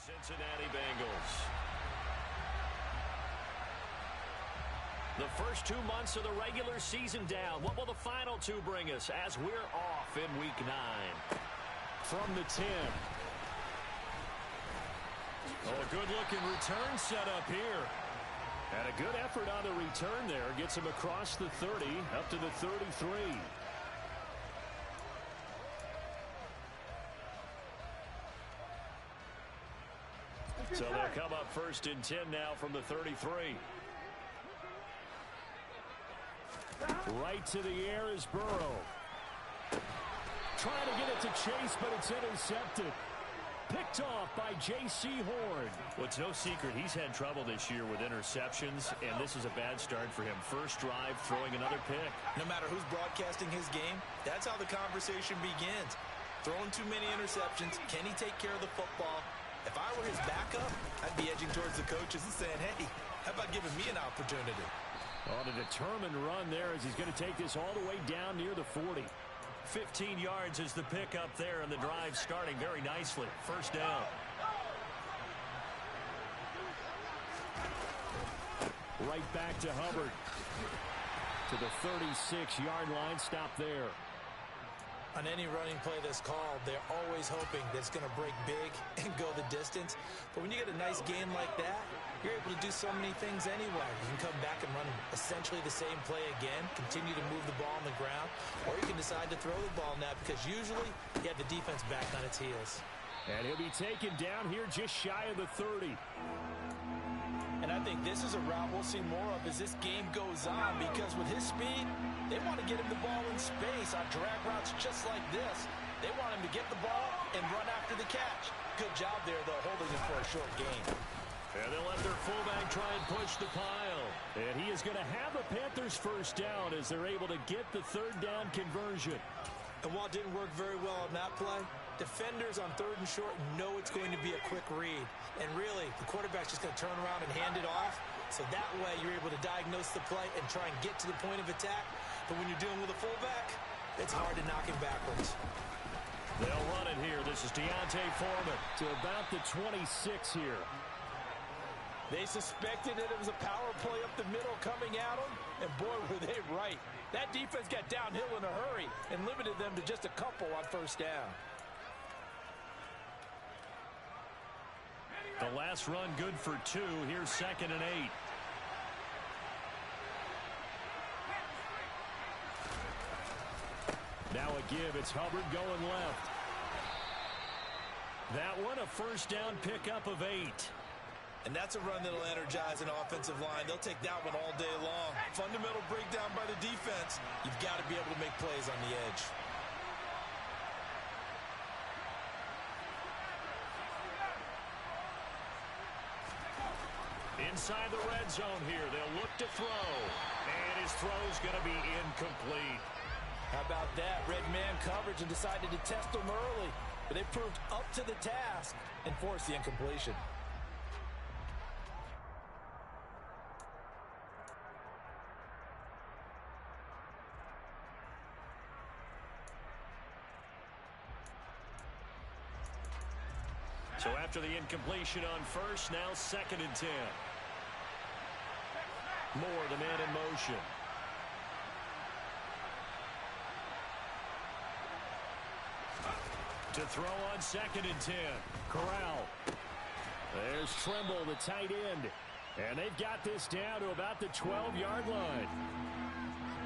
Cincinnati Bengals. The first 2 months of the regular season down. What will the final two bring us as we're off in Week 9? From the 10. Oh, a good-looking return set up here. And a good effort on the return there. Gets him across the 30, up to the 33. So they'll come up first and 10 now from the 33. Right to the air is Burrow. Trying to get it to Chase, but it's intercepted. Picked off by J.C. Horn. Well, it's no secret he's had trouble this year with interceptions, and this is a bad start for him. First drive, throwing another pick. No matter who's broadcasting his game, that's how the conversation begins. Throwing too many interceptions. Can he take care of the football? If I were his backup, I'd be edging towards the coaches and saying, hey, how about giving me an opportunity? On a determined run there as he's going to take this all the way down near the 40. 15 yards is the pickup there, and the drive starting very nicely. First down. Right back to Hubbard. To the 36-yard line. Stop there. On any running play that's called, they're always hoping that it's going to break big and go the distance. But when you get a nice game like that, you're able to do so many things anyway. You can come back and run essentially the same play again, continue to move the ball on the ground, or you can decide to throw the ball now because usually you have the defense back on its heels. And he'll be taken down here just shy of the 30. And I think this is a route we'll see more of as this game goes on because with his speed, they want to get him the ball in space on drag routes just like this. They want him to get the ball and run after the catch. Good job there, though, holding him for a short gain. And they'll let their fullback try and push the pile. And he is going to have the Panthers first down as they're able to get the third down conversion. And while it didn't work very well on that play, defenders on third and short know it's going to be a quick read. And really, the quarterback's just going to turn around and hand it off. So that way, you're able to diagnose the play and try and get to the point of attack. But when you're dealing with a fullback, it's hard to knock him backwards. They'll run it here. This is Deontay Foreman. To about the 26 here. They suspected that it was a power play up the middle coming at them. And boy, were they right. That defense got downhill in a hurry and limited them to just a couple on first down. The last run good for 2. Here's 2nd and 8. Now a give. It's Hubbard going left. That one a first down pickup of 8. And that's a run that'll energize an offensive line. They'll take that one all day long. Fundamental breakdown by the defense. You've got to be able to make plays on the edge. Inside the red zone here. They'll look to throw. And his throw's going to be incomplete. How about that? Red man coverage and decided to test them early. But they proved up to the task and forced the incompletion. So after the incompletion on first, now 2nd and 10. Moore, the man in motion. To throw on 2nd and 10. Corral. There's Trimble, the tight end. And they've got this down to about the 12-yard line.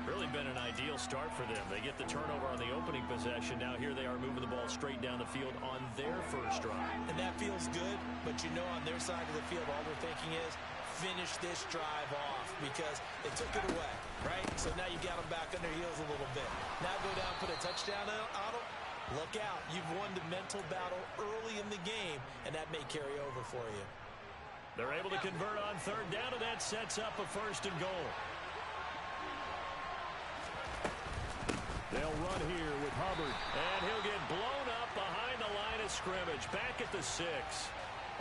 Really been an ideal start for them. They get the turnover on the opening possession. Now here they are moving the ball straight down the field on their first drive. And that feels good, but you know on their side of the field all they're thinking is finish this drive off because they took it away, right? So now you got them back on their heels a little bit. Now go down, put a touchdown on them. Look out. You've won the mental battle early in the game, and that may carry over for you. They're able to convert on third down, and that sets up a 1st and goal. They'll run here with Hubbard. And he'll get blown up behind the line of scrimmage. Back at the 6.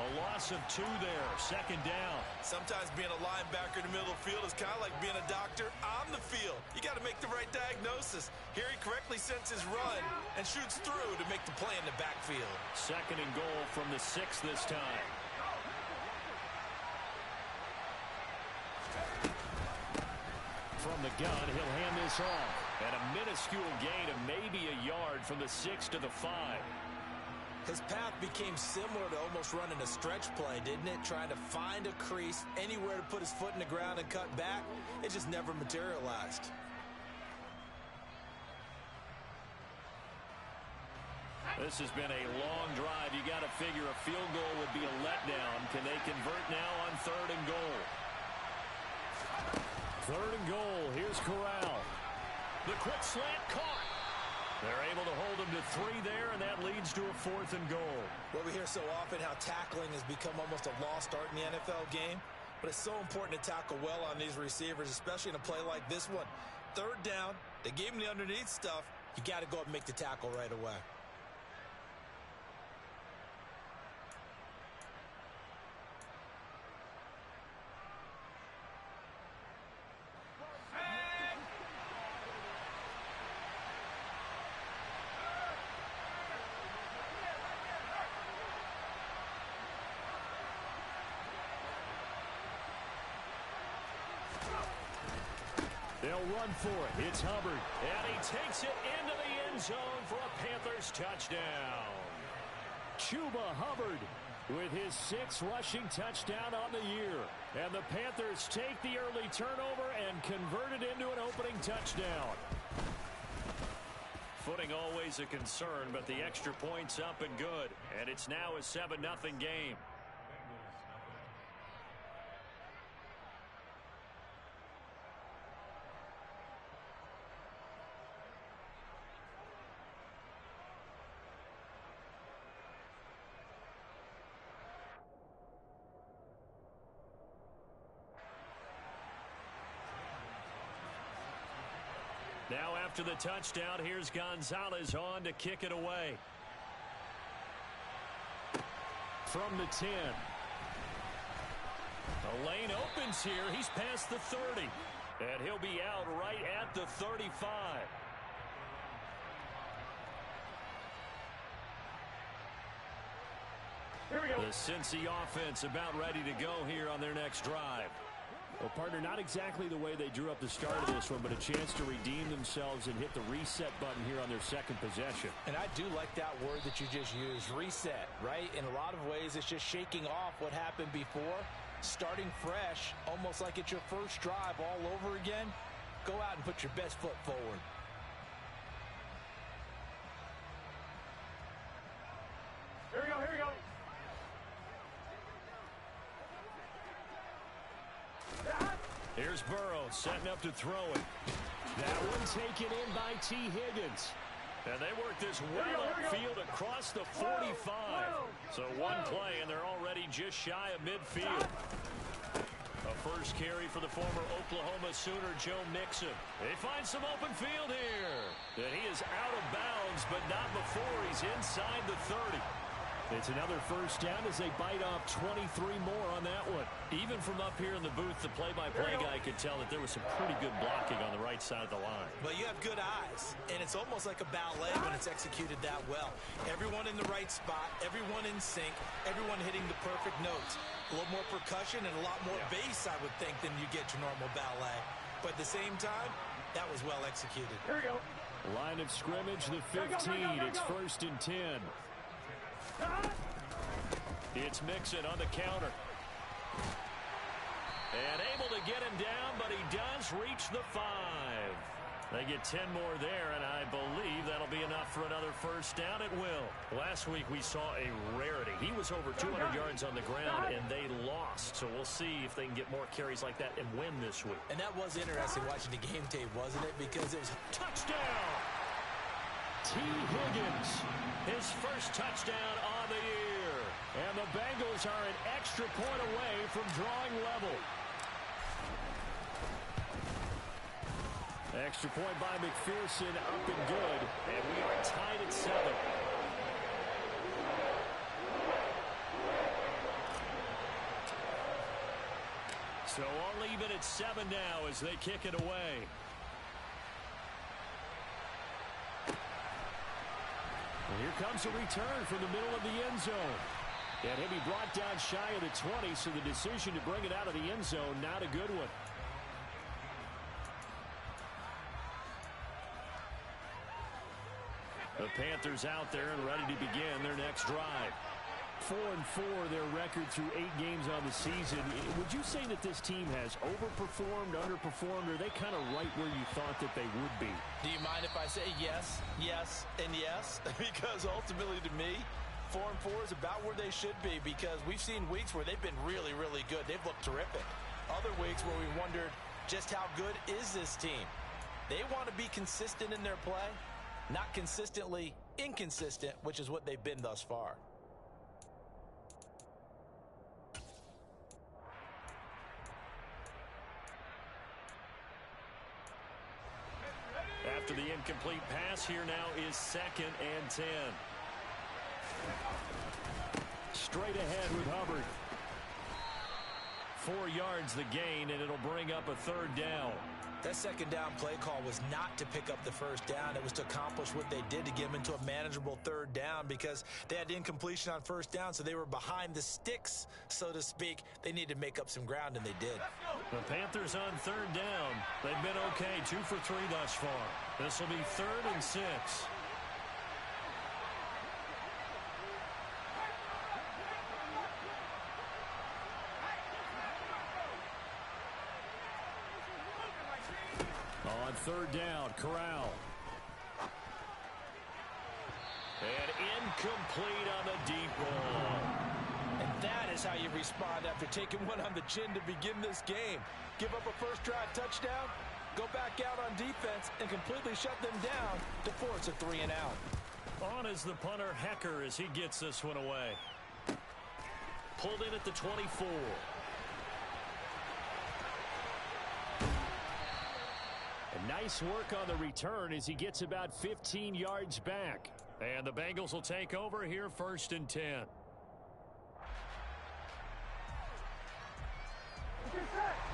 A loss of 2 there. Second down. Sometimes being a linebacker in the middle of the field is kind of like being a doctor on the field. You got to make the right diagnosis. Here he correctly sends his run and shoots through to make the play in the backfield. Second and goal from the 6 this time. From the gun, he'll hand this off. And a minuscule gain of maybe a yard from the 6 to the 5. His path became similar to almost running a stretch play, didn't it? Trying to find a crease, anywhere to put his foot in the ground and cut back. It just never materialized. This has been a long drive. You got to figure a field goal would be a letdown. Can they convert now on 3rd and goal? 3rd and goal. Here's Corral. The quick slant caught. They're able to hold him to 3 there, and that leads to a 4th and goal. Well, we hear so often how tackling has become almost a lost art in the NFL game, but it's so important to tackle well on these receivers, especially in a play like this one. 3rd down, they gave him the underneath stuff. You got to go up and make the tackle right away. They'll run for it. It's Hubbard. And he takes it into the end zone for a Panthers touchdown. Chuba Hubbard with his 6th rushing touchdown on the year. And the Panthers take the early turnover and convert it into an opening touchdown. Footing always a concern, but the extra point's up and good. And it's now a 7-0 game. Now after the touchdown, here's Gonzalez on to kick it away. From the 10. The lane opens here. He's past the 30. And he'll be out right at the 35. Here we go. The Cincy offense about ready to go here on their next drive. Well, partner, not exactly the way they drew up the start of this one, but a chance to redeem themselves and hit the reset button here on their second possession. And I do like that word that you just used, reset, right? In a lot of ways, it's just shaking off what happened before, starting fresh, almost like it's your first drive all over again. Go out and put your best foot forward. Here we go, here we go. Here's Burrow setting up to throw it. That one taken in by T. Higgins. And they work this well upfield across the 45. So one play, and they're already just shy of midfield. A first carry for the former Oklahoma Sooner, Joe Mixon. They find some open field here. And he is out of bounds, but not before he's inside the 30. It's another first down as they bite off 23 more on that one. Even from up here in the booth, the play-by-play guy could tell that there was some pretty good blocking on the right side of the line. But you have good eyes, and it's almost like a ballet when it's executed that well. Everyone in the right spot, everyone in sync, everyone hitting the perfect notes. A little more percussion and a lot more bass, I would think, than you get your normal ballet. But at the same time, that was well executed. Here we go. Line of scrimmage, the 15. It's 1st and 10. It's Mixon on the counter. And able to get him down, but he does reach the 5. They get 10 more there, and I believe that'll be enough for another first down. It will. Last week we saw a rarity. He was over 200 yards on the ground, and they lost. So we'll see if they can get more carries like that and win this week. And that was interesting watching the game tape, wasn't it? Because it was touchdown. T. Higgins, his first touchdown on the year. And the Bengals are an extra point away from drawing level. Extra point by McPherson, up and good. And we are tied at 7. So all even at 7 now as they kick it away. And here comes a return from the middle of the end zone. And he'll be brought down shy of the 20, so the decision to bring it out of the end zone, not a good one. The Panthers out there and ready to begin their next drive. 4-4 their record through 8 games on the season. Would you say that this team has overperformed, underperformed, or are they kind of right where you thought that they would be? Do you mind if I say yes, yes, and yes? Because ultimately to me, 4-4 is about where they should be, because we've seen weeks where they've been really, really good. They've looked terrific. Other weeks where we wondered just how good is this team. They want to be consistent in their play, not consistently inconsistent, which is what they've been thus far. After the incomplete pass, here now is 2nd and 10. Straight ahead with Hubbard. 4 yards the gain, and it'll bring up a 3rd down. That 2nd down play call was not to pick up the 1st down. It was to accomplish what they did to get them into a manageable 3rd down, because they had incompletion on 1st down, so they were behind the sticks, so to speak. They needed to make up some ground, and they did. The Panthers on 3rd down. They've been okay, 2 for 3 thus far. This will be 3rd and 6. On 3rd down, Corral. And incomplete on the deep ball. And that is how you respond after taking one on the chin to begin this game. Give up a first drive touchdown, go back out on defense, and completely shut them down to force a 3 and out. On is the punter, Hecker, as he gets this one away. Pulled in at the 24. And nice work on the return as he gets about 15 yards back. And the Bengals will take over here, 1st and 10.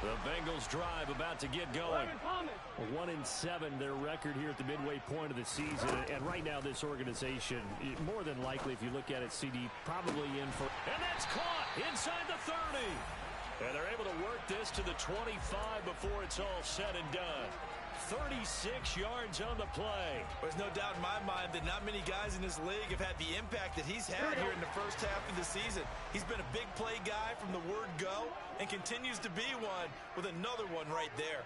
The Bengals drive about to get going. 1-7 their record here at the midway point of the season. And right now this organization, more than likely, if you look at it, CD, probably in for... And that's caught inside the 30. And they're able to work this to the 25 before it's all said and done. 36 yards on the play. There's no doubt in my mind that not many guys in this league have had the impact that he's had here in the first half of the season. He's been a big play guy from the word go and continues to be one with another one right there.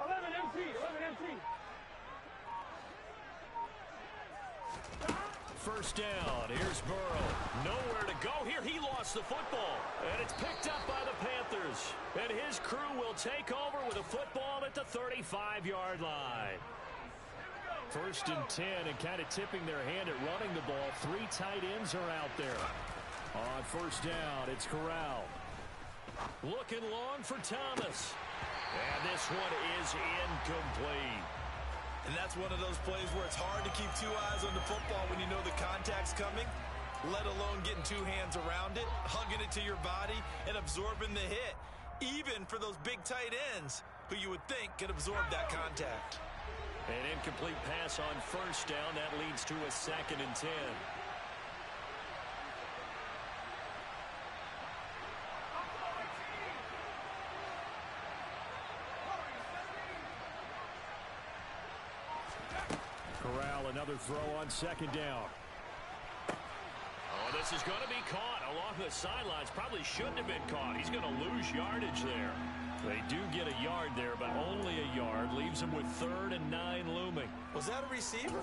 11 MC. 1st down. Here's Burrow. Nowhere to go here. He lost the football. And it's picked up by the Panthers. And his crew will take over with a football at the 35-yard line. 1st and 10, and kind of tipping their hand at running the ball. 3 tight ends are out there. On 1st down, it's Corral. Looking long for Thomas. And this one is incomplete. And that's one of those plays where it's hard to keep 2 eyes on the football when you know the contact's coming, let alone getting 2 hands around it, hugging it to your body, and absorbing the hit, even for those big tight ends who you would think could absorb that contact. An incomplete pass on 1st down. That leads to a 2nd and 10. Corral, another throw on 2nd down. Oh, this is going to be caught along the sidelines. Probably shouldn't have been caught. He's going to lose yardage there. They do get a yard there, but only a yard. Leaves him with 3rd and 9 looming. Was that a receiver?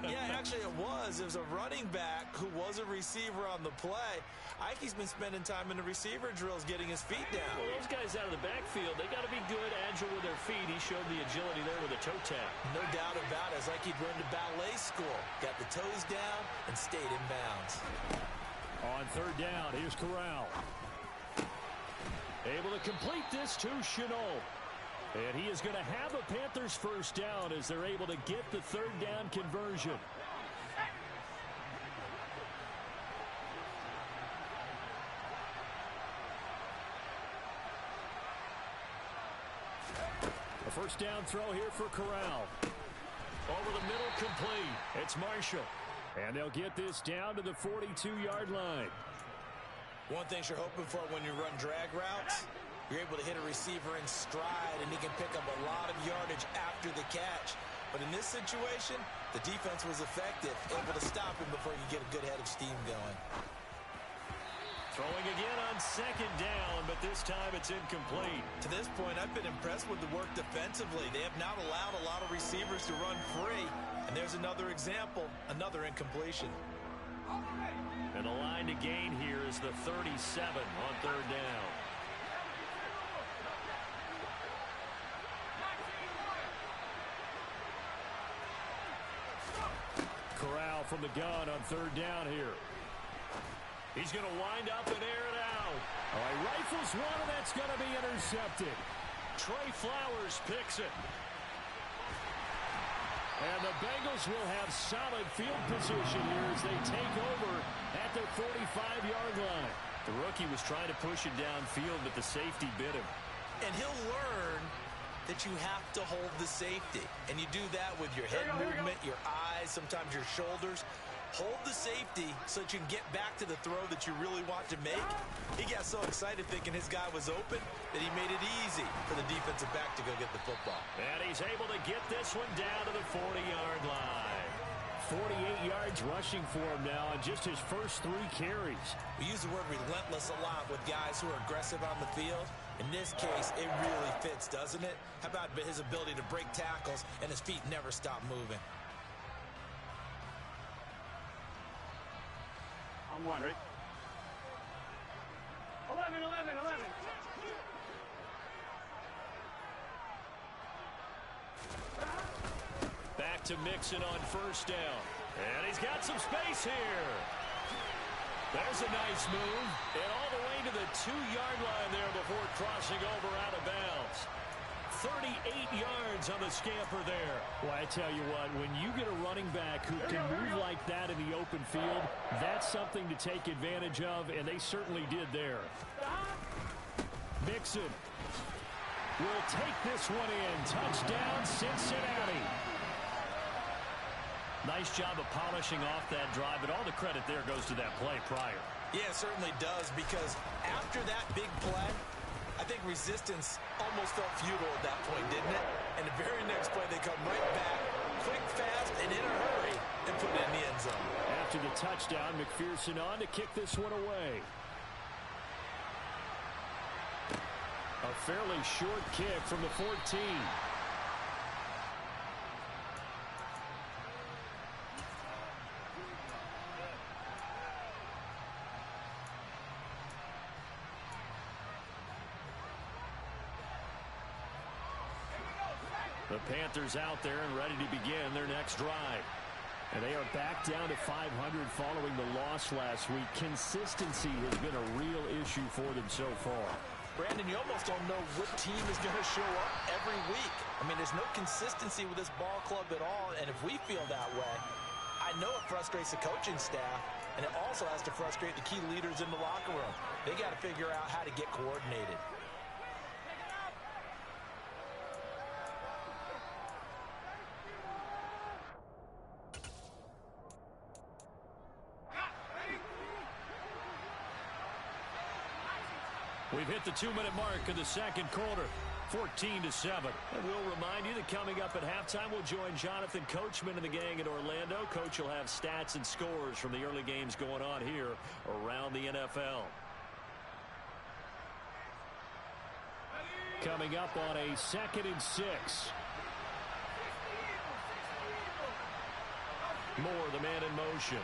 Yeah, actually it was. It was a running back who was a receiver on the play. Ike's been spending time in the receiver drills getting his feet down. Well, those guys out of the backfield, they got to be good, agile with their feet. He showed the agility there with a toe tap. No doubt about it. It's like he'd run to ballet school. Got the toes down and stayed in bounds. On 3rd down, here's Corral. Able to complete this to Chenault. And he is going to have a Panthers 1st down as they're able to get the 3rd down conversion. A first down throw here for Corral. Over the middle, complete. It's Marshall. And they'll get this down to the 42-yard line. One thing you're hoping for when you run drag routes, you're able to hit a receiver in stride, and he can pick up a lot of yardage after the catch. But in this situation, the defense was effective, able to stop him before you get a good head of steam going. Throwing again on second down, but this time it's incomplete. To this point, I've been impressed with the work defensively. They have not allowed a lot of receivers to run free. And there's another example, another incompletion. And the line to gain here is the 37 on third down. Corral from the gun on third down here. He's going to wind up and air it out. All right, rifles one, and that's going to be intercepted. Trey Flowers picks it. And the Bengals will have solid field position here as they take over at the 45-yard line. The rookie was trying to push it downfield, but the safety bit him. And he'll learn that you have to hold the safety. And you do that with your head movement, your eyes, sometimes your shoulders. Hold the safety so that you can get back to the throw that you really want to make. He got so excited thinking his guy was open that he made it easy for the defensive back to go get the football. And he's able to get this one down to the 40-yard line. 48 yards rushing for him now on just his first 3 carries. We use the word relentless a lot with guys who are aggressive on the field. In this case, it really fits, doesn't it? How about his ability to break tackles and his feet never stop moving? I'm one, right? 11. Back to Mixon on first down. And he's got some space here. There's a nice move. And all the way to the 2-yard line there before crossing over out of bounds. 38 yards on the scamper there. Well, I tell you what, when you get a running back who can move like that in the open field, that's something to take advantage of, and they certainly did there. Mixon will take this one in. Touchdown, Cincinnati. Nice job of polishing off that drive, but all the credit there goes to that play prior. Yeah, it certainly does, because after that big play, I think resistance almost felt futile at that point, didn't it? And the very next play, they come right back, quick, fast, and in a hurry, and put it in the end zone. After the touchdown, McPherson on to kick this one away. A fairly short kick from the 14. The Panthers out there and ready to begin their next drive. And they are back down to 500 following the loss last week. Consistency has been a real issue for them so far. Brandon, you almost don't know what team is going to show up every week. I mean, there's no consistency with this ball club at all, and if we feel that way, I know it frustrates the coaching staff, and it also has to frustrate the key leaders in the locker room. They got to figure out how to get coordinated. We've hit the 2-minute mark of the second quarter, 14-7. And we'll remind you that coming up at halftime, we'll join Jonathan Coachman and the gang in Orlando. Coach will have stats and scores from the early games going on here around the NFL. Coming up on a 2nd and 6. Moore, the man in motion.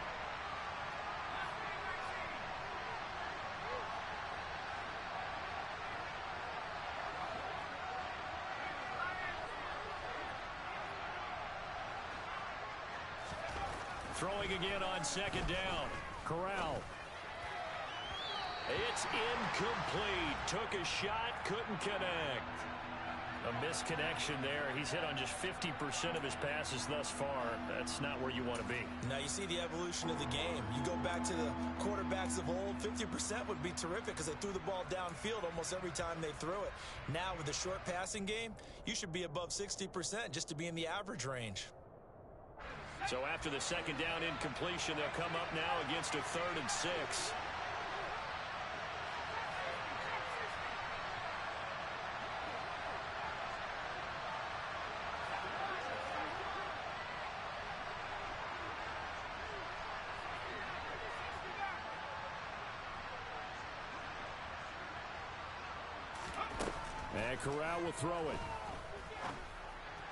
Throwing again on 2nd down. Corral. It's incomplete. Took a shot, couldn't connect. A misconnection there. He's hit on just 50% of his passes thus far. That's not where you want to be. Now you see the evolution of the game. You go back to the quarterbacks of old, 50% would be terrific because they threw the ball downfield almost every time they threw it. Now with the short passing game, you should be above 60% just to be in the average range. So after the second down incompletion, they'll come up now against a 3rd and 6. And Corral will throw it.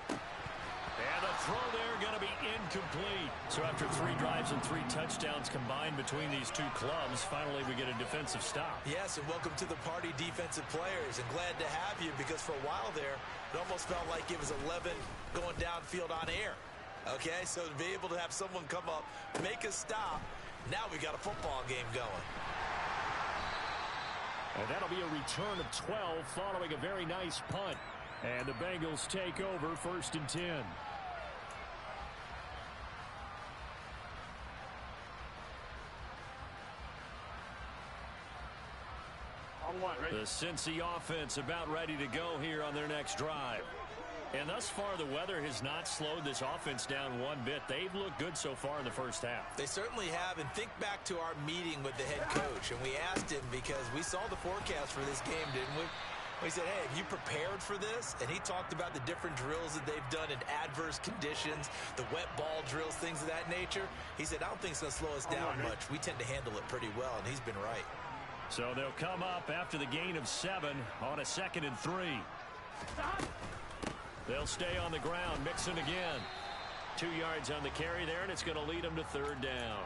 And the throw there going to be incomplete. So after 3 drives and 3 touchdowns combined between these two clubs, finally we get a defensive stop. Yes, and welcome to the party, defensive players. And glad to have you because for a while there, it almost felt like it was 11 going downfield on air. Okay, so to be able to have someone come up, make a stop, now we got a football game going. And that'll be a return of 12 following a very nice punt. And the Bengals take over 1st and 10. The Cincy offense about ready to go here on their next drive. And thus far, the weather has not slowed this offense down one bit. They've looked good so far in the first half. They certainly have. And think back to our meeting with the head coach. And we asked him because we saw the forecast for this game, didn't we? We said, hey, have you prepared for this? And he talked about the different drills that they've done in adverse conditions, the wet ball drills, things of that nature. He said, I don't think it's going to slow us down much. We tend to handle it pretty well, and he's been right. So they'll come up after the gain of 7 on a 2nd and 3. They'll stay on the ground, Mixon again. 2 yards on the carry there, and it's going to lead them to 3rd down.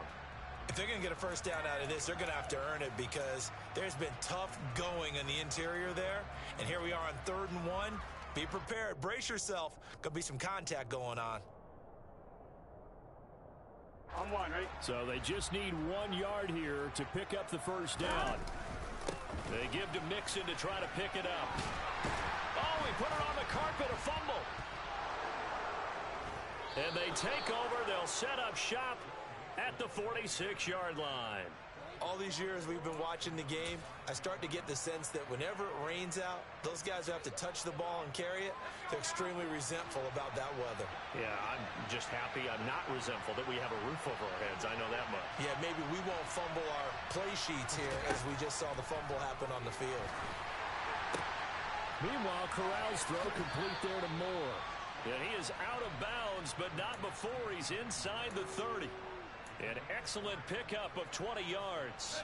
If they're going to get a first down out of this, they're going to have to earn it because there's been tough going in the interior there. And here we are on 3rd and 1. Be prepared. Brace yourself. Going to be some contact going on. On 1, right? So they just need 1 yard here to pick up the first down. They give to Mixon to try to pick it up. Oh, he put it on the carpet, a fumble. And they take over. They'll set up shop at the 46-yard line. All these years we've been watching the game, I start to get the sense that whenever it rains out, those guys who have to touch the ball and carry it, they're extremely resentful about that weather. Yeah, I'm just happy I'm not resentful that we have a roof over our heads. I know that much. Yeah, maybe we won't fumble our play sheets here as we just saw the fumble happen on the field. Meanwhile, Corral's throw complete there to Moore. And he is out of bounds, but not before he's inside the 30. An excellent pickup of 20 yards.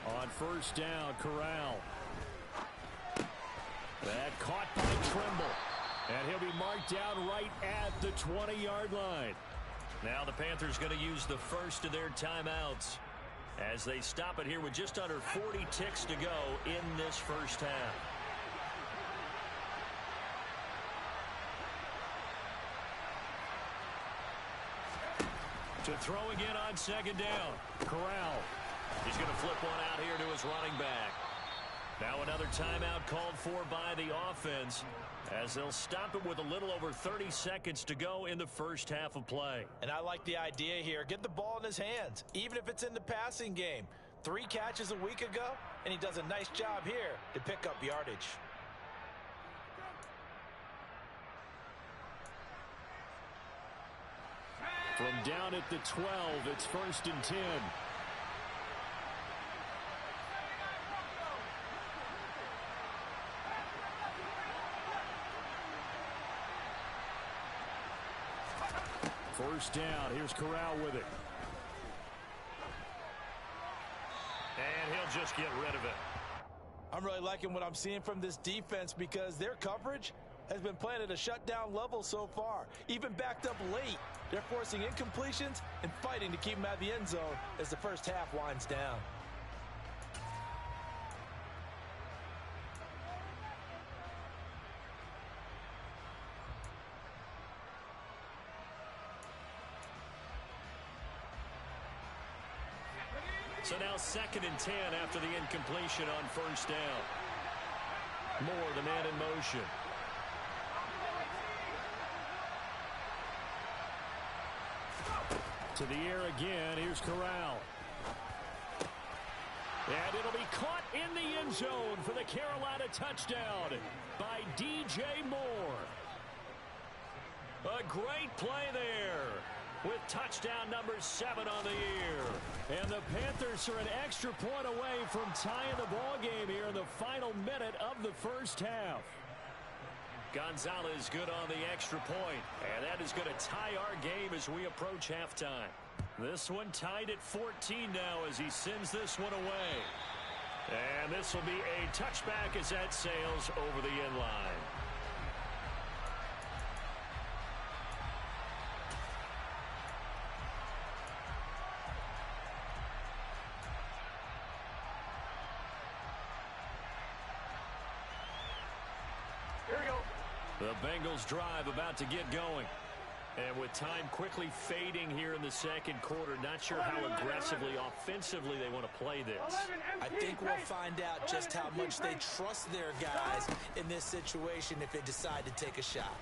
On 1st down, Corral. That caught by Trimble. And he'll be marked down right at the 20-yard line. Now the Panthers going to use the first of their timeouts as they stop it here with just under 40 ticks to go in this first half. To throw again on 2nd down. Corral. He's going to flip one out here to his running back. Now another timeout called for by the offense as they'll stop it with a little over 30 seconds to go in the first half of play. And I like the idea here. Get the ball in his hands, even if it's in the passing game. 3 catches a week ago, and he does a nice job here to pick up yardage. From down at the 12, it's 1st and 10. First down. Here's Corral with it. And he'll just get rid of it. I'm really liking what I'm seeing from this defense because their coverage has been playing at a shutdown level so far. Even backed up late, they're forcing incompletions and fighting to keep them out of the end zone as the first half winds down. So now 2nd and 10 after the incompletion on first down. Moore, the man in motion. To the air again. Here's Corral. And it'll be caught in the end zone for the Carolina touchdown by DJ Moore. A great play there with touchdown number 7 on the year. And the Panthers are an extra point away from tying the ball game here in the final minute of the first half. Gonzalez good on the extra point, and that is going to tie our game as we approach halftime. This one tied at 14 now as he sends this one away. And this will be a touchback as that sails over the end line. The Bengals drive about to get going. And with time quickly fading here in the second quarter, not sure how aggressively, offensively they want to play this. I think we'll find out just how much they trust their guys in this situation if they decide to take a shot.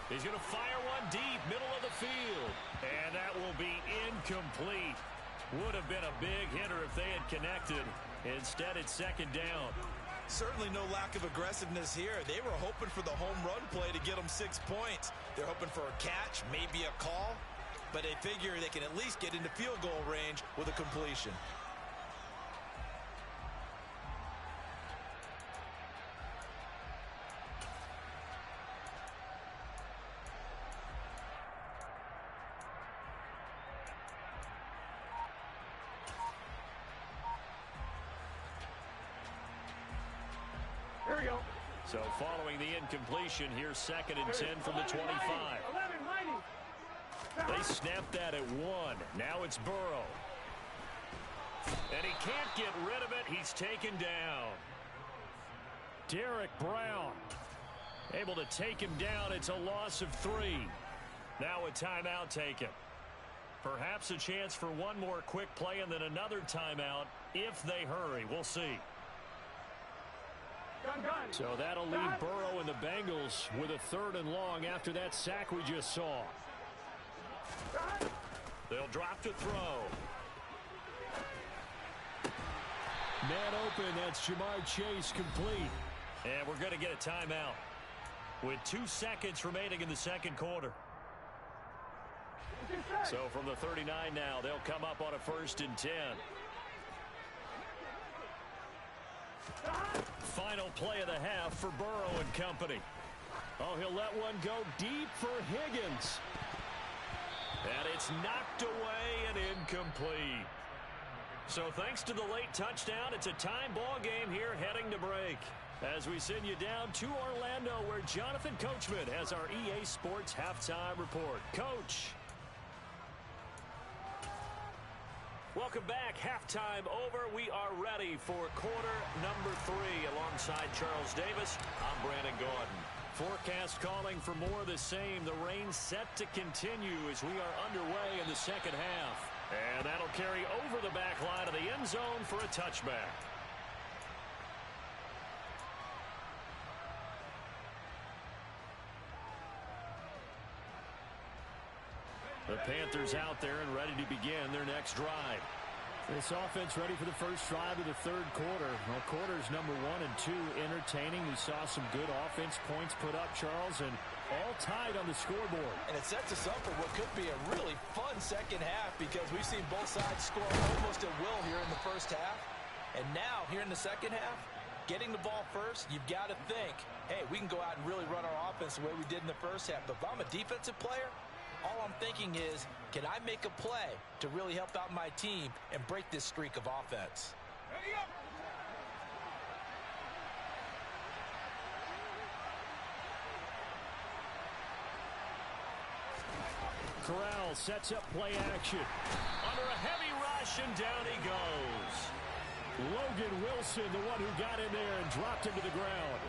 He's going to fire one deep, middle of the field. And that will be incomplete. Would have been a big hitter if they had connected. Instead, it's 2nd down. Certainly no lack of aggressiveness here. They were hoping for the home run play to get them 6 points. They're hoping for a catch, maybe a call, but they figure they can at least get into field goal range with a completion. So following the incompletion, here's 2nd and 10 from the 25. They snapped that at 1. Now it's Burrow. And he can't get rid of it. He's taken down. Derek Brown able to take him down. It's a loss of 3. Now a timeout taken. Perhaps a chance for one more quick play and then another timeout if they hurry. We'll see. So that'll leave Burrow and the Bengals with a 3rd and long after that sack we just saw. They'll drop to throw. Man open, that's Jamar Chase complete. And we're going to get a timeout with 2 seconds remaining in the second quarter. So from the 39 now, they'll come up on a 1st and 10. Final play of the half for Burrow and company. Oh, he'll let one go deep for Higgins. And it's knocked away and incomplete. So thanks to the late touchdown, it's a time ball game here heading to break. As we send you down to Orlando where Jonathan Coachman has our EA Sports halftime report. Coach. Welcome back. Halftime over. We are ready for quarter number 3 alongside Charles Davis. I'm Brandon Gordon. Forecast calling for more of the same. The rain set to continue as we are underway in the second half. And that'll carry over the back line of the end zone for a touchback. The Panthers out there and ready to begin their next drive. This offense ready for the first drive of the 3rd quarter. Well, quarters number 1 and 2 entertaining. We saw some good offense points put up, Charles, and all tied on the scoreboard. And it sets us up for what could be a really fun second half because we've seen both sides score almost at will here in the first half. And now, here in the second half, getting the ball first, you've got to think, hey, we can go out and really run our offense the way we did in the first half. But if I'm a defensive player, all I'm thinking is, can I make a play to really help out my team and break this streak of offense? Corral sets up play action. Under a heavy rush, and down he goes. Logan Wilson, the one who got in there and dropped him to the ground.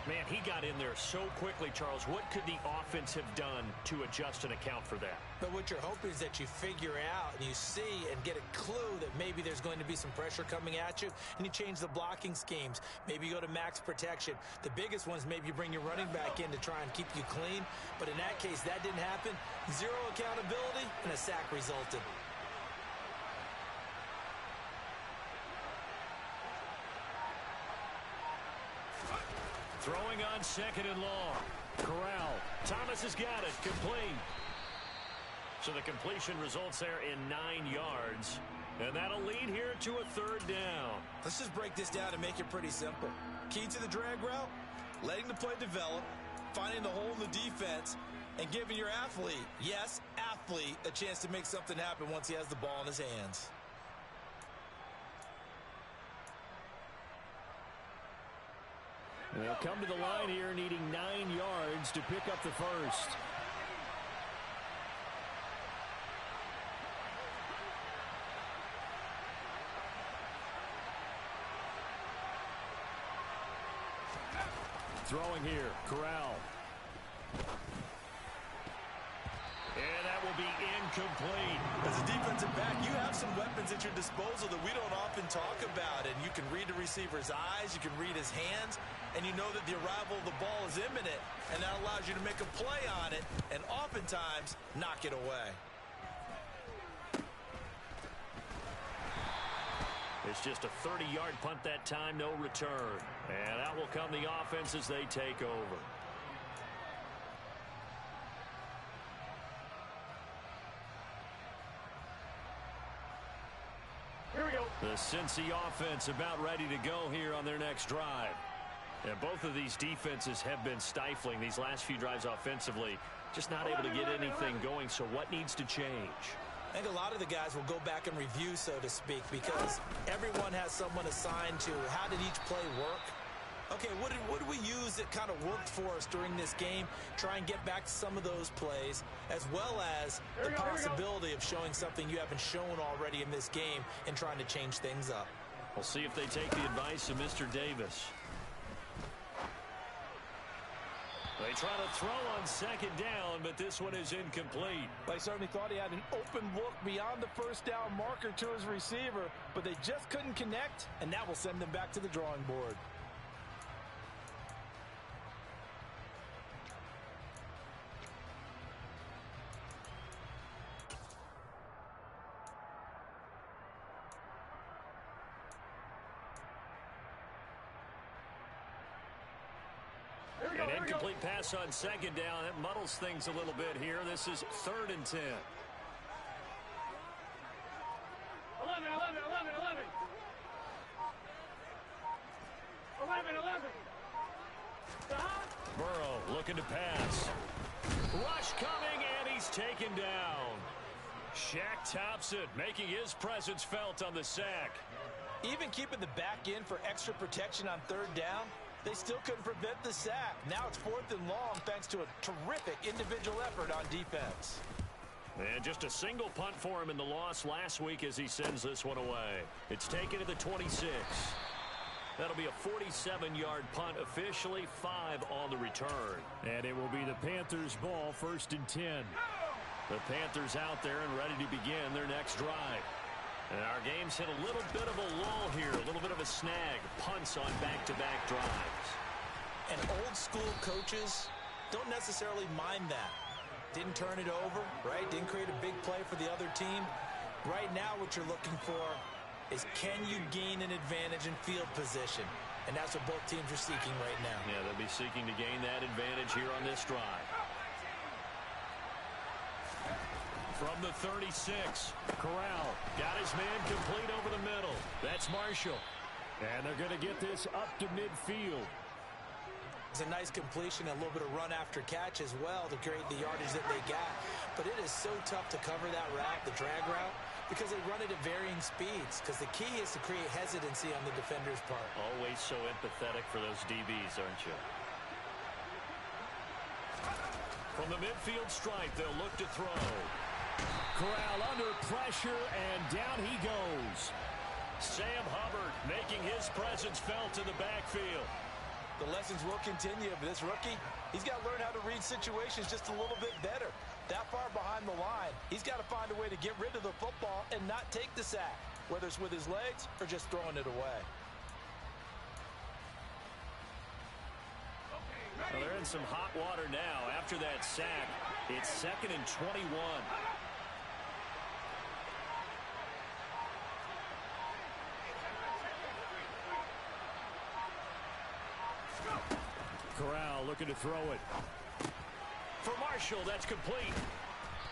Man, he got in there so quickly, Charles. What could the offense have done to adjust and account for that? But what you're hoping is that you figure out and you see and get a clue that maybe there's going to be some pressure coming at you, and you change the blocking schemes. Maybe you go to max protection. The biggest ones, maybe you bring your running back in to try and keep you clean. But in that case, that didn't happen. Zero accountability, and a sack resulted. Throwing on second and long. Corral. Thomas has got it. Complete. So the completion results there in 9 yards. And that'll lead here to a third down. Let's just break this down and make it pretty simple. Key to the drag route, letting the play develop, finding the hole in the defense, and giving your athlete, yes, athlete, a chance to make something happen once he has the ball in his hands. They'll come to the line here needing 9 yards to pick up the first. Throwing here, Corral. And that will be incomplete. As a defensive back, you have some weapons at your disposal that we don't often talk about. And you can read the receiver's eyes, you can read his hands, and you know that the arrival of the ball is imminent. And that allows you to make a play on it and oftentimes knock it away. It's just a 30-yard punt that time, no return. And out will come the offense as they take over. Here we go. The Cincy offense about ready to go here on their next drive. And both of these defenses have been stifling these last few drives offensively. Just not able to get anything going, so what needs to change? I think a lot of the guys will go back and review, so to speak, because everyone has someone assigned to how did each play work. Okay, what did we use that kind of worked for us during this game? Try and get back to some of those plays, as well as the possibility of showing something you haven't shown already in this game and trying to change things up. We'll see if they take the advice of Mr. Davis. They try to throw on second down, but this one is incomplete. They certainly thought he had an open look beyond the first down marker to his receiver, but they just couldn't connect, and that will send them back to the drawing board. An incomplete pass on second down. It muddles things a little bit here. This is 3rd and 10. 11. 11. Burrow looking to pass. Rush coming, and he's taken down. Shaq Thompson making his presence felt on the sack. Even keeping the back in for extra protection on 3rd down, they still couldn't prevent the sack. Now it's 4th and long thanks to a terrific individual effort on defense. And just a single punt for him in the loss last week as he sends this one away. It's taken to the 26. That'll be a 47-yard punt, officially 5 on the return. And it will be the Panthers' ball, 1st and 10. The Panthers out there and ready to begin their next drive. And our game's hit a little bit of a lull here, a little bit of a snag. Punts on back-to-back drives. And old-school coaches don't necessarily mind that. Didn't turn it over, right? Didn't create a big play for the other team. Right now what you're looking for is can you gain an advantage in field position? And that's what both teams are seeking right now. Yeah, they'll be seeking to gain that advantage here on this drive. From the 36, Corral got his man complete over the middle. That's Marshall. And they're going to get this up to midfield. It's a nice completion, a little bit of run after catch as well to create the yardage that they got. But it is so tough to cover that route, the drag route, because they run it at varying speeds. Because the key is to create hesitancy on the defender's part. Always so empathetic for those DBs, aren't you? From the midfield stripe, they'll look to throw. Corral under pressure, and down he goes. Sam Hubbard making his presence felt in the backfield. The lessons will continue, but this rookie, he's got to learn how to read situations just a little bit better. That far behind the line, he's got to find a way to get rid of the football and not take the sack. whether it's with his legs or just throwing it away. Well, they're in some hot water now after that sack. It's 2nd and 21. Corral looking to throw it. For Marshall, that's complete.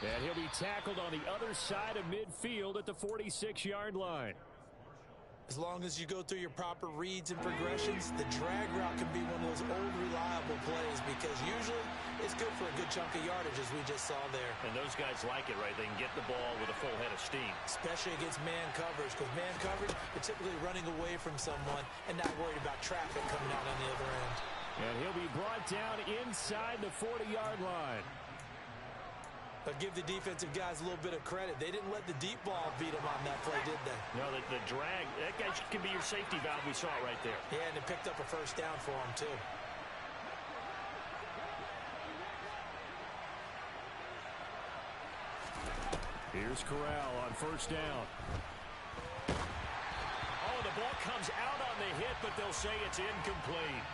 And he'll be tackled on the other side of midfield at the 46-yard line. As long as you go through your proper reads and progressions, the drag route can be one of those old reliable plays because usually it's good for a good chunk of yardage, as we just saw there. And those guys like it, right? They can get the ball with a full head of steam. Especially against man coverage, because man coverage, they're typically running away from someone and not worried about traffic coming out on the other end. And he'll be brought down inside the 40-yard line. But give the defensive guys a little bit of credit. They didn't let the deep ball beat them on that play, did they? No, the drag, that guy can be your safety valve. We saw it right there. Yeah, and it picked up a first down for him, too. Here's Corral on first down. Oh, the ball comes out on the hit, but they'll say it's incomplete.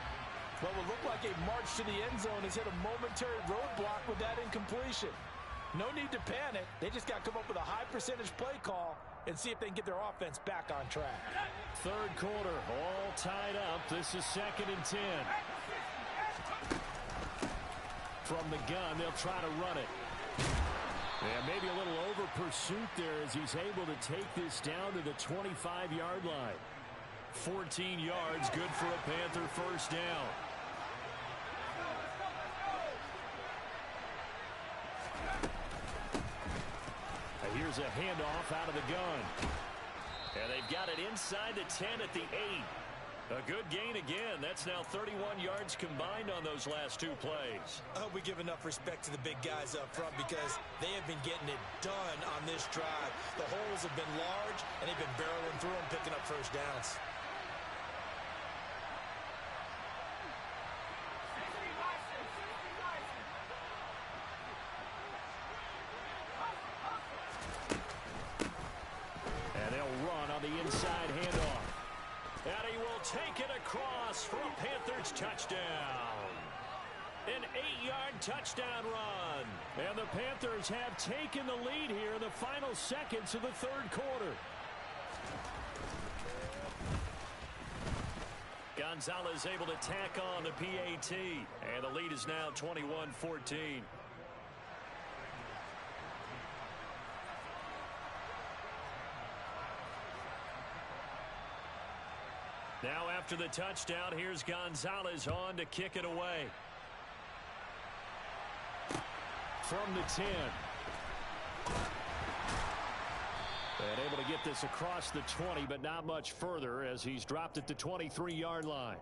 What will look like a march to the end zone has hit a momentary roadblock with that incompletion. No need to panic. They just got to come up with a high percentage play call and see if they can get their offense back on track. Third quarter, all tied up. This is 2nd and 10. From the gun, they'll try to run it. And maybe a little over pursuit there as he's able to take this down to the 25-yard line. 14 yards, good for a Panther first down. Here's a handoff out of the gun. And they've got it inside the 10 at the 8. A good gain again. That's now 31 yards combined on those last two plays. I hope we give enough respect to the big guys up front because they have been getting it done on this drive. The holes have been large, and they've been barreling through them, picking up first downs. Inside handoff. And he will take it across for a Panthers touchdown. An 8-yard touchdown run. And the Panthers have taken the lead here in the final seconds of the third quarter. Gonzalez able to tack on the PAT. And the lead is now 21-14. Now after the touchdown, here's Gonzalez on to kick it away. From the 10. And able to get this across the 20, but not much further as he's dropped at the 23-yard line.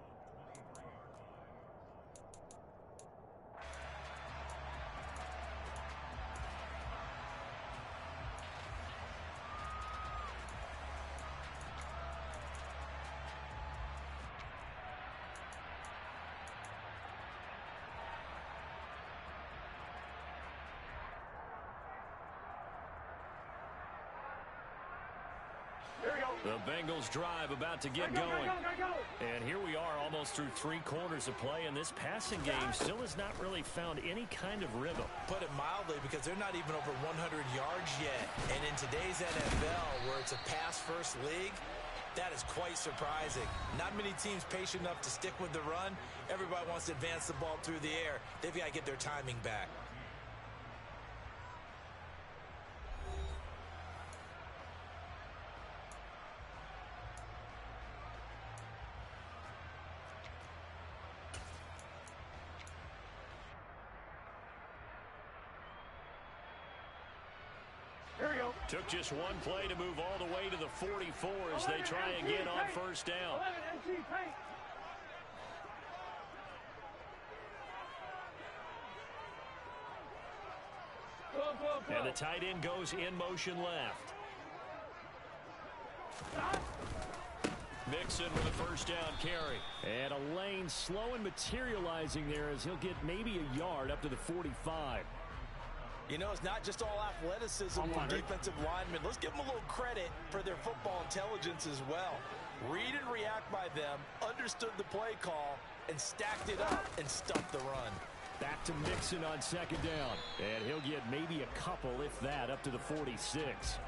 The Bengals drive about to get going. And here we are almost through 3 quarters of play, and this passing game still has not really found any kind of rhythm. Put it mildly, because they're not even over 100 yards yet. And in today's NFL, where it's a pass-first league, that is quite surprising. Not many teams patient enough to stick with the run. Everybody wants to advance the ball through the air. They've got to get their timing back. Took just one play to move all the way to the 44 as they try again on first down. And the tight end goes in motion left. Mixon with a first down carry. And a lane slow and materializing there as he'll get maybe a yard up to the 45. You know, it's not just all athleticism from defensive linemen. Let's give them a little credit for their football intelligence as well. Read and react by them, understood the play call, and stacked it up and stuffed the run. Back to Mixon on second down. And he'll get maybe a couple, if that, up to the 46.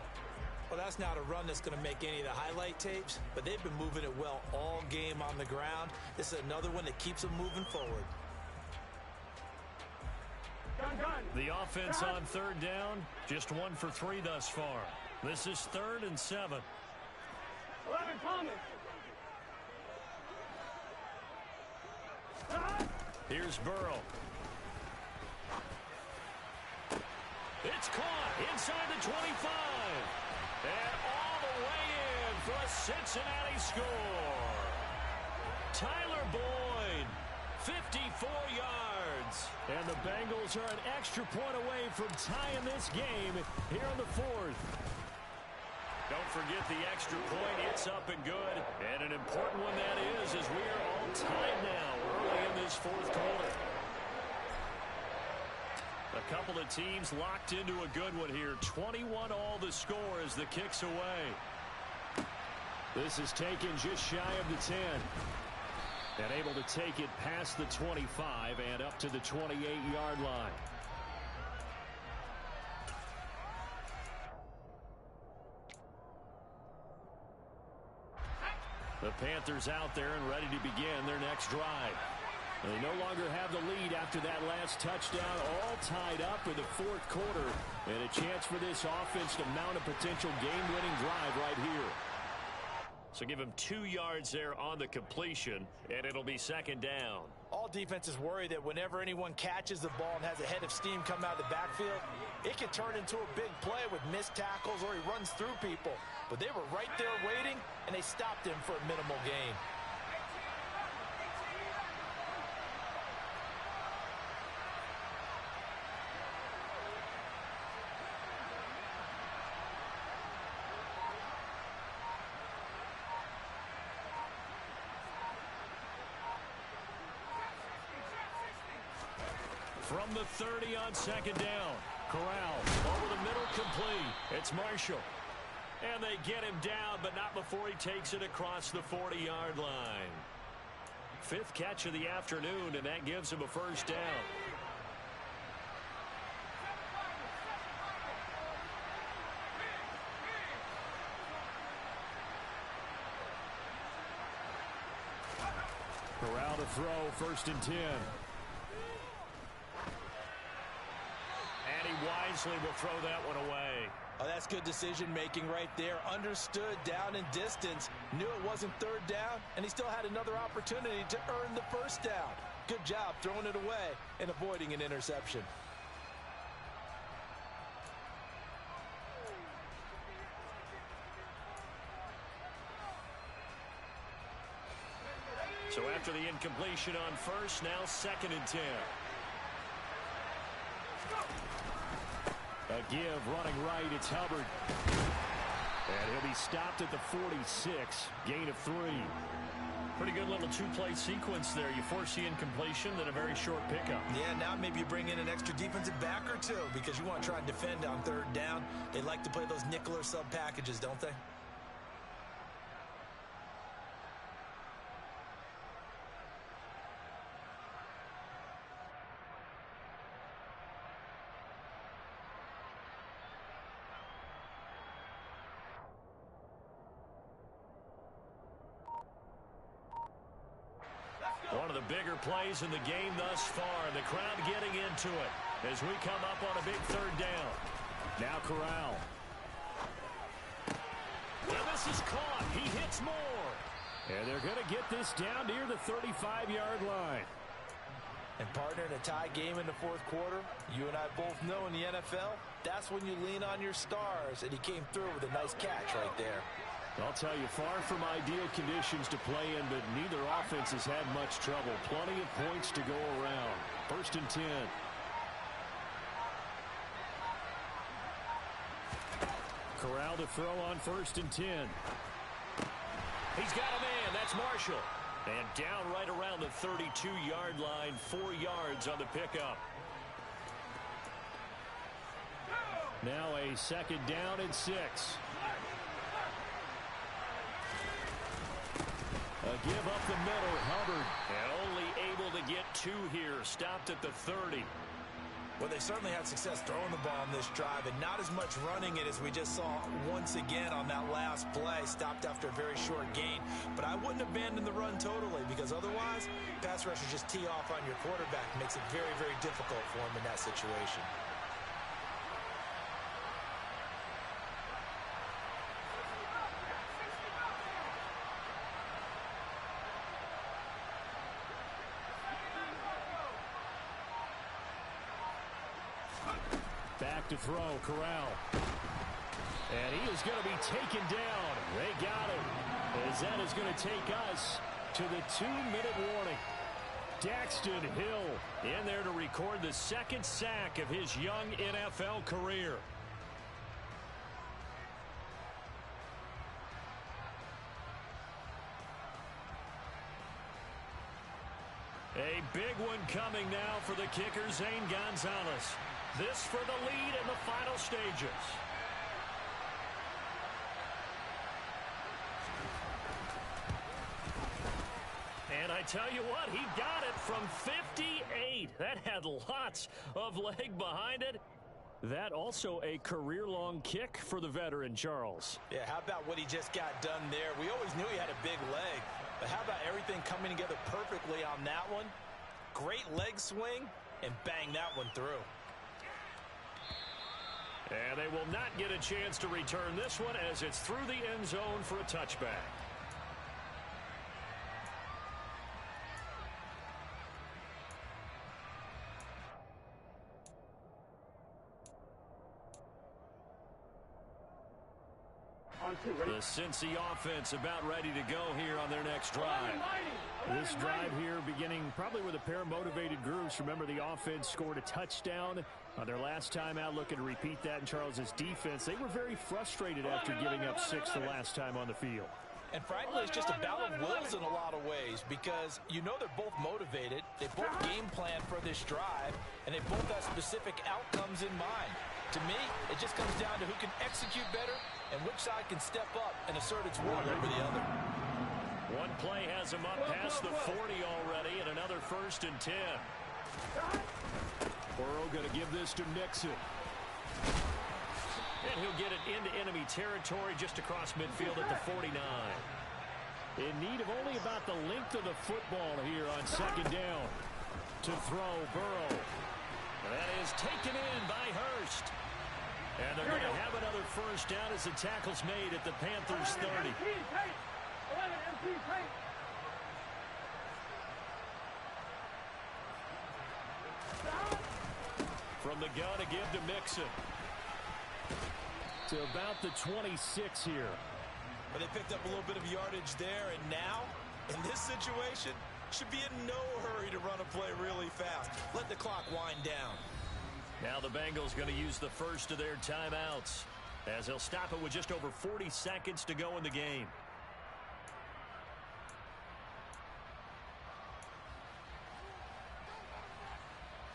Well, that's not a run that's going to make any of the highlight tapes, but they've been moving it well all game on the ground. This is another one that keeps them moving forward. The offense on third down, just 1 for 3 thus far. This is 3rd and 7. 11 coming. Here's Burrow. It's caught inside the 25. And all the way in for a Cincinnati score. Tyler Boyd, 54 yards. And the Bengals are an extra point away from tying this game here in the 4th. Don't forget the extra point. It's up and good. And an important one that is, as we are all tied now early in this 4th quarter. A couple of teams locked into a good one here. 21 all the score as the kick's away. This is taken just shy of the 10. And able to take it past the 25 and up to the 28-yard line. The Panthers out there and ready to begin their next drive. They no longer have the lead after that last touchdown, all tied up in the 4th quarter. And a chance for this offense to mount a potential game-winning drive right here. So give him 2 yards there on the completion, and it'll be 2nd down. All defenses worry that whenever anyone catches the ball and has a head of steam come out of the backfield, it can turn into a big play with missed tackles or he runs through people. But they were right there waiting, and they stopped him for a minimal gain. From the 30 on 2nd down. Corral over the middle, complete. It's Marshall. And they get him down, but not before he takes it across the 40-yard line. 5th catch of the afternoon, and that gives him a 1st down. Corral to throw, 1st and 10. And he wisely will throw that one away. Oh, that's good decision-making right there. Understood down and distance. Knew it wasn't 3rd down, and he still had another opportunity to earn the 1st down. Good job throwing it away and avoiding an interception. So after the incompletion on 1st, now 2nd and 10. A give running right, it's Hubbard. And he'll be stopped at the 46, gain of 3. Pretty good little 2-play sequence there. You force the incompletion, then a very short pickup. Yeah, now maybe you bring in an extra defensive back or 2 because you want to try and defend on 3rd down. They like to play those nickel or sub packages, don't they? One of the bigger plays in the game thus far. The crowd getting into it as we come up on a big 3rd down. Now Corral. And this is caught. He hits more. And they're going to get this down near the 35-yard line. And partner, in a tie game in the 4th quarter, you and I both know in the NFL, that's when you lean on your stars. And he came through with a nice catch right there. I'll tell you, far from ideal conditions to play in, but neither offense has had much trouble. Plenty of points to go around. 1st and 10. Corral to throw on 1st and 10. He's got a man. That's Marshall. And down right around the 32-yard line. 4 yards on the pickup. Now a 2nd down and 6. A give up the middle, Hubbard. And only able to get 2 here. Stopped at the 30. Well, they certainly had success throwing the ball in this drive, and not as much running it as we just saw once again on that last play. Stopped after a very short gain. But I wouldn't abandon the run totally, because otherwise, pass rushers just tee off on your quarterback. Makes it very, very difficult for him in that situation. Back to throw, Corral. And he is going to be taken down. They got it. As that is going to take us to the 2-minute warning. Daxton Hill in there to record the 2nd sack of his young NFL career. A big one coming now for the kicker, Zane Gonzalez. This for the lead in the final stages. And I tell you what, he got it from 58. That had lots of leg behind it. That also a career-long kick for the veteran, Charles. Yeah, how about what he just got done there? We always knew he had a big leg, but how about everything coming together perfectly on that one? Great leg swing, and bang that one through. And they will not get a chance to return this one as it's through the end zone for a touchback. The Cincy offense about ready to go here on their next drive. This drive here beginning probably with a pair of motivated groups. Remember, the offense scored a touchdown on their last time out, looking to repeat that in Charles's defense. They were very frustrated after giving up 6 the last time on the field. And frankly, it's just a battle of wills in a lot of ways, because you know they're both motivated, they both game plan for this drive, and they both have specific outcomes in mind. To me, it just comes down to who can execute better and which side can step up and assert its will over the other. One play has him up past the 40 already, and another 1st and 10. Burrow going to give this to Nixon. And he'll get it into enemy territory just across midfield at the 49. In need of only about the length of the football here on 2nd down. To throw, Burrow. That is taken in by Hurst. And they're going to have another 1st down as the tackle's made at the Panthers 30. From the gun to give to Mixon. To about the 26 here. But they picked up a little bit of yardage there, and now, in this situation, should be in no hurry to run a play really fast. Let the clock wind down. Now the Bengals going to use the first of their timeouts, as they'll stop it with just over 40 seconds to go in the game.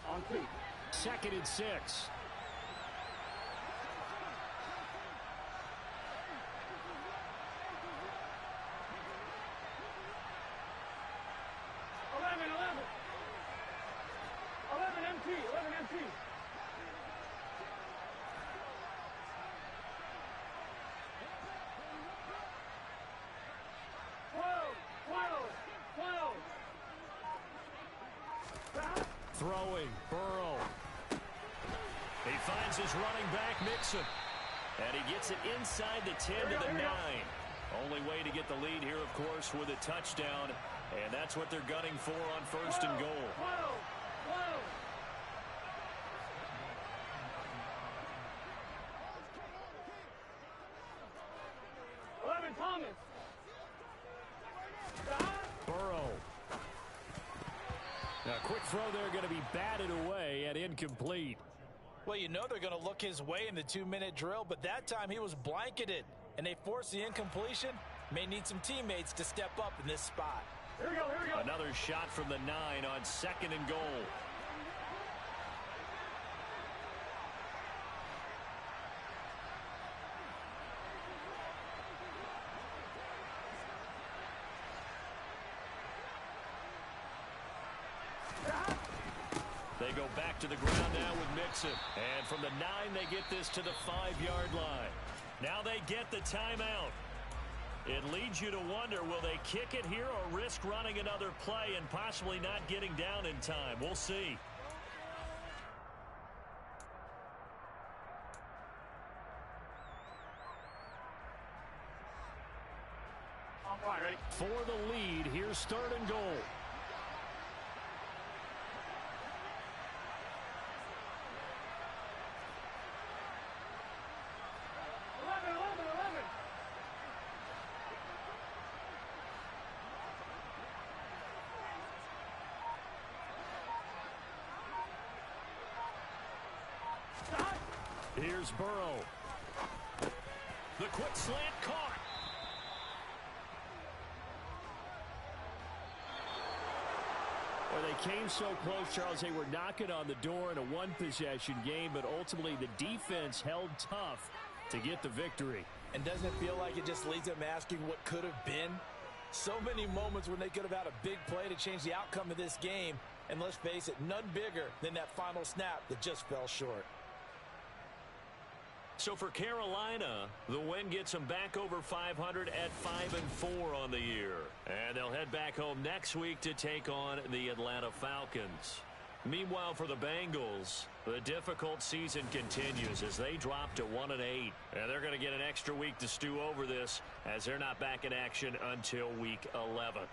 On 2. 2nd and 6. 11 MT. 12. Throwing, Burrow. He finds his running back, Mixon. And he gets it inside the 10 to the 9. Only way to get the lead here, of course, with a touchdown. And that's what they're gunning for on 1st and goal. 11 Thomas. Burrow. Now, quick throw there going to be batted away and incomplete. Well, you know they're going to look his way in the 2-minute drill, but that time he was blanketed, and they forced the incompletion. May need some teammates to step up in this spot. Here we go. Another shot from the 9 on 2nd and goal. They go back to the ground now with Mixon. And from the 9, they get this to the 5-yard line. Now they get the timeout. It leads you to wonder, will they kick it here or risk running another play and possibly not getting down in time? We'll see. All right, ready? For the lead, here's 3rd and goal. Here's Burrow. The quick slant caught. Well, they came so close, Charles. They were knocking on the door in a one-possession game, but ultimately the defense held tough to get the victory. And doesn't it feel like it just leaves them asking what could have been? So many moments when they could have had a big play to change the outcome of this game. And let's face it, none bigger than that final snap that just fell short. So for Carolina, the win gets them back over 500 at 5-4 on the year. And they'll head back home next week to take on the Atlanta Falcons. Meanwhile, for the Bengals, the difficult season continues as they drop to 1-8. And they're going to get an extra week to stew over this as they're not back in action until week 11.